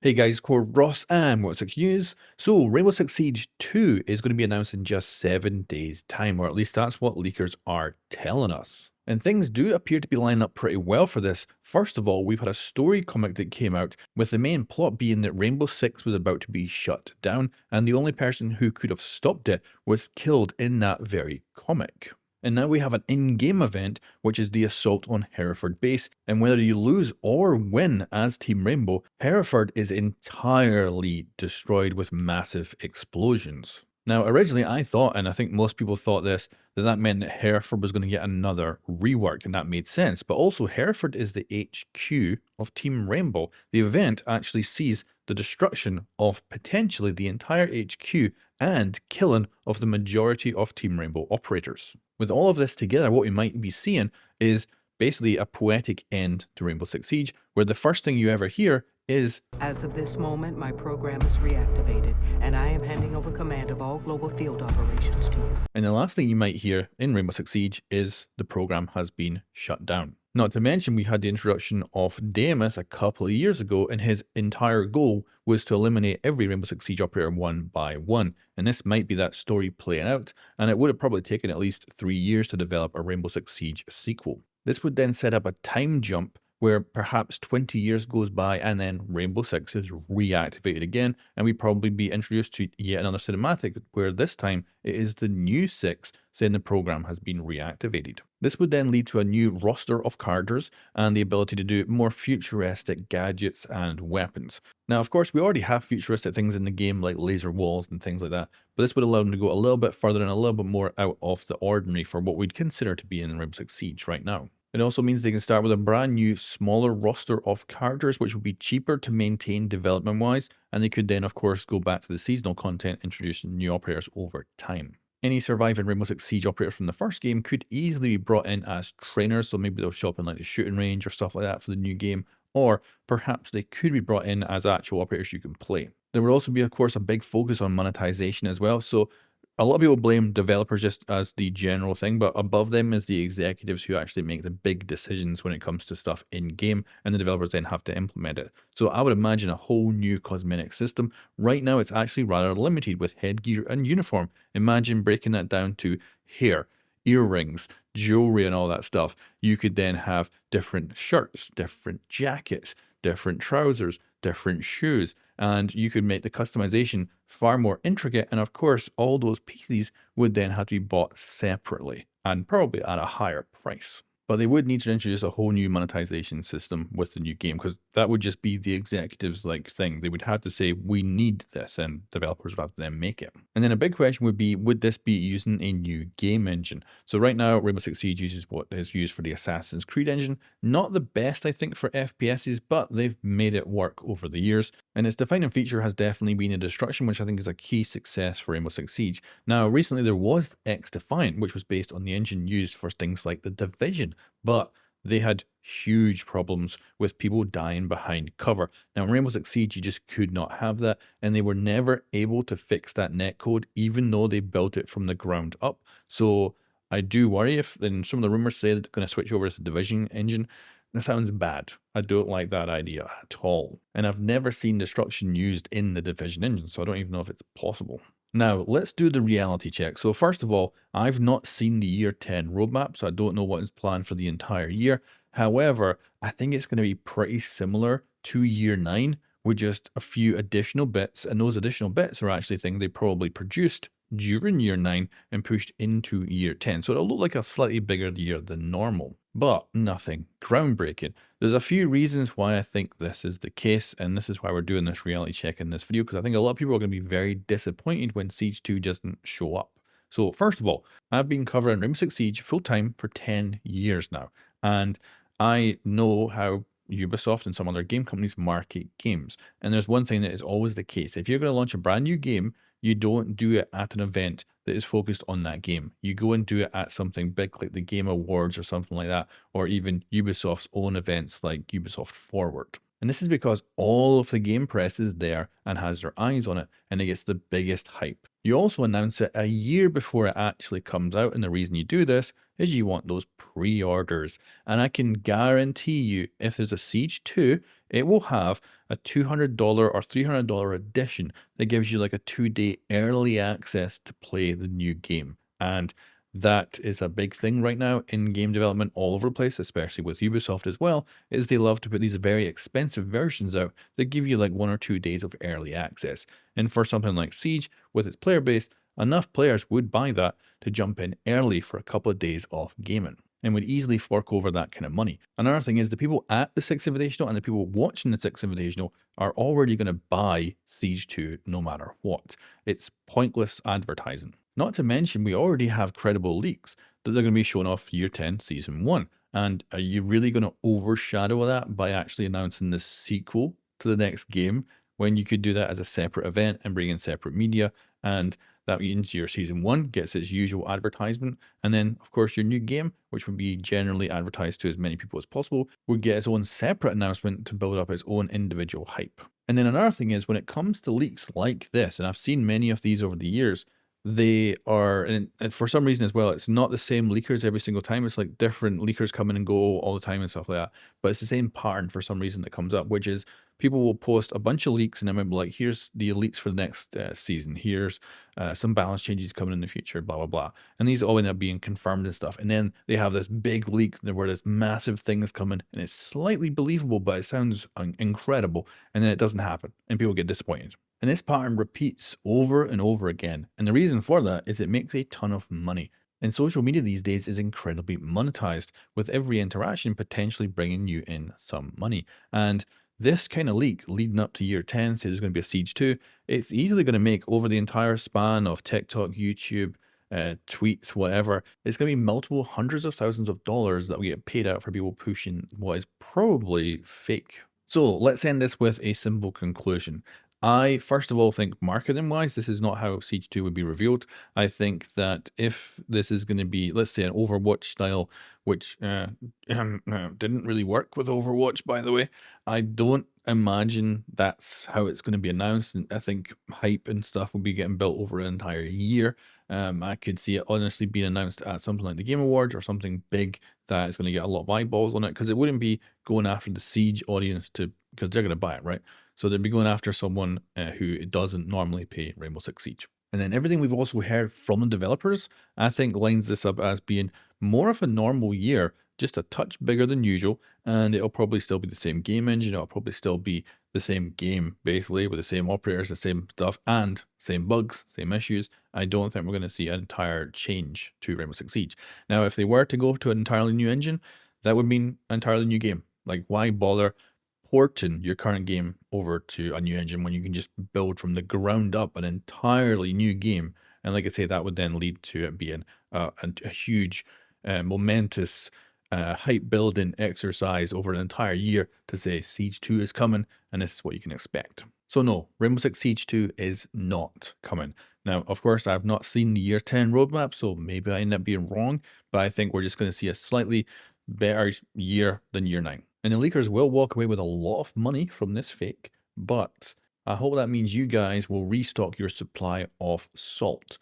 Hey guys, COREROSS and Rainbow Six News. So, Rainbow Six Siege 2 is going to be announced in just 7 days' time, or at least that's what leakers are telling us. And things do appear to be lining up pretty well for this. First of all, we've had a story comic that came out, with the main plot being that Rainbow Six was about to be shut down, and the only person who could have stopped it was killed in that very comic. And now we have an in-game event, which is the assault on Hereford base, and whether you lose or win as Team Rainbow, Hereford is entirely destroyed with massive explosions. Now, originally I thought, and I think most people thought this, that meant that Hereford was going to get another rework, and that made sense. But also, Hereford is the HQ of Team Rainbow. The event actually sees the destruction of potentially the entire HQ and killing of the majority of Team Rainbow operators. With all of this together, what we might be seeing is basically a poetic end to Rainbow Six Siege, where the first thing you ever hear is, "As of this moment, my program is reactivated, and I am handing over command of all global field operations to you." And the last thing you might hear in Rainbow Six Siege is the program has been shut down. Not to mention, we had the introduction of Demus a couple of years ago, and his entire goal was to eliminate every Rainbow Six Siege operator one by one. And this might be that story playing out, and it would have probably taken at least 3 years to develop a Rainbow Six Siege sequel. This would then set up a time jump where perhaps 20 years goes by and then Rainbow Six is reactivated again, and we probably be introduced to yet another cinematic where this time it is the new Six saying the program has been reactivated. This would then lead to a new roster of characters and the ability to do more futuristic gadgets and weapons. Now, of course, we already have futuristic things in the game like laser walls and things like that, but this would allow them to go a little bit further and a little bit more out of the ordinary for what we'd consider to be in Rainbow Six Siege right now. It also means they can start with a brand new, smaller roster of characters, which would be cheaper to maintain development-wise, and they could then, of course, go back to the seasonal content, introducing new operators over time. Any surviving Rainbow Six Siege operators from the first game could easily be brought in as trainers, so maybe they'll show up in like the shooting range or stuff like that for the new game, or perhaps they could be brought in as actual operators you can play. There would also be, of course, a big focus on monetization as well, so a lot of people blame developers just as the general thing, but above them is the executives who actually make the big decisions when it comes to stuff in-game, and the developers then have to implement it. So I would imagine a whole new cosmetic system. Right now, it's actually rather limited with headgear and uniform. Imagine breaking that down to hair, earrings, jewelry, and all that stuff. You could then have different shirts, different jackets, different trousers, different shoes, and you could make the customization far more intricate. And of course, all those pieces would then have to be bought separately and probably at a higher price. But they would need to introduce a whole new monetization system with the new game, because that would just be the executives' like thing. They would have to say, we need this, and developers would have to then make it. And then a big question would be, would this be using a new game engine? So right now, Rainbow Six Siege uses what is used for the Assassin's Creed engine. Not the best, I think, for FPSs, but they've made it work over the years. And its defining feature has definitely been a destruction, which I think is a key success for Rainbow Six Siege. Now, recently there was X-Defiant, which was based on the engine used for things like The Division, but they had huge problems with people dying behind cover. Now, in Rainbow Six Siege, you just could not have that, and they were never able to fix that netcode, even though they built it from the ground up. So I do worry if, and some of the rumors say that they're going to switch over to the Division engine. That sounds bad. I don't like that idea at all. And I've never seen destruction used in the Division engine, so I don't even know if it's possible. Now, let's do the reality check. So first of all, I've not seen the year 10 roadmap, so I don't know what is planned for the entire year. However, I think it's going to be pretty similar to year 9 with just a few additional bits, and those additional bits are actually things they probably produced during year 9 and pushed into year 10. So it'll look like a slightly bigger year than normal, but nothing groundbreaking. There's a few reasons why I think this is the case, and this is why we're doing this reality check in this video, because I think a lot of people are going to be very disappointed when Siege 2 doesn't show up. So first of all, I've been covering Rainbow Six Siege full-time for 10 years now, and I know how Ubisoft and some other game companies market games. And there's one thing that is always the case. If you're going to launch a brand new game, you don't do it at an event that is focused on that game. You go and do it at something big like the Game Awards or something like that, or even Ubisoft's own events like Ubisoft Forward. And this is because all of the game press is there and has their eyes on it, and it gets the biggest hype. You also announce it a year before it actually comes out, and the reason you do this is you want those pre-orders. And I can guarantee you, if there's a Siege 2, it will have a $200 or $300 edition that gives you like a 2-day early access to play the new game. And that is a big thing right now in game development all over the place, especially with Ubisoft as well, is they love to put these very expensive versions out that give you like 1 or 2 days of early access. And for something like Siege, with its player base, enough players would buy that to jump in early for a couple of days of gaming and would easily fork over that kind of money. Another thing is the people at the 6th Invitational and the people watching the 6th Invitational are already going to buy Siege 2 no matter what. It's pointless advertising. Not to mention, we already have credible leaks that they're going to be showing off Year 10 Season 1. And are you really going to overshadow that by actually announcing the sequel to the next game when you could do that as a separate event and bring in separate media? And that means your Season 1 gets its usual advertisement. And then, of course, your new game, which would be generally advertised to as many people as possible, would get its own separate announcement to build up its own individual hype. And then another thing is when it comes to leaks like this, and I've seen many of these over the years, they are, and for some reason as well, it's not the same leakers every single time. It's like different leakers come in and go all the time and stuff like that. But it's the same pattern for some reason that comes up, which is people will post a bunch of leaks and then they'll be like, here's the leaks for the next season. Here's some balance changes coming in the future, blah, blah, blah. And these all end up being confirmed and stuff. And then they have this big leak where this massive thing is coming and it's slightly believable, but it sounds incredible. And then it doesn't happen and people get disappointed. And this pattern repeats over and over again. And the reason for that is it makes a ton of money. And social media these days is incredibly monetized, with every interaction potentially bringing you in some money. And this kind of leak leading up to Year 10, say there's going to be a Siege 2, it's easily going to make over the entire span of TikTok, YouTube, tweets, whatever, it's going to be multiple hundreds of thousands of dollars that we get paid out for people pushing what is probably fake. So let's end this with a simple conclusion. I, first of all, think marketing-wise, this is not how Siege 2 would be revealed. I think that if this is going to be, let's say, an Overwatch style, which didn't really work with Overwatch, by the way, I don't imagine that's how it's going to be announced. And I think hype and stuff will be getting built over an entire year. I could see it honestly being announced at something like the Game Awards or something big that is going to get a lot of eyeballs on it, because it wouldn't be going after the Siege audience because they're going to buy it, right? So they'd be going after someone who doesn't normally pay Rainbow Six Siege. And then everything we've also heard from the developers, I think lines this up as being more of a normal year, just a touch bigger than usual, and it'll probably still be the same game engine, it'll probably still be the same game, basically, with the same operators, the same stuff, and same bugs, same issues. I don't think we're going to see an entire change to Rainbow Six Siege. Now, if they were to go to an entirely new engine, that would mean an entirely new game. Like, why bother porting your current game over to a new engine when you can just build from the ground up an entirely new game? And like I say, that would then lead to it being a huge, momentous, hype building exercise over an entire year to say Siege 2 is coming and this is what you can expect. So no, Rainbow Six Siege 2 is not coming. Now, of course, I've not seen the Year 10 roadmap, so maybe I end up being wrong, but I think we're just going to see a slightly better year than Year 9. And the leakers will walk away with a lot of money from this fake, but I hope that means you guys will restock your supply of salt.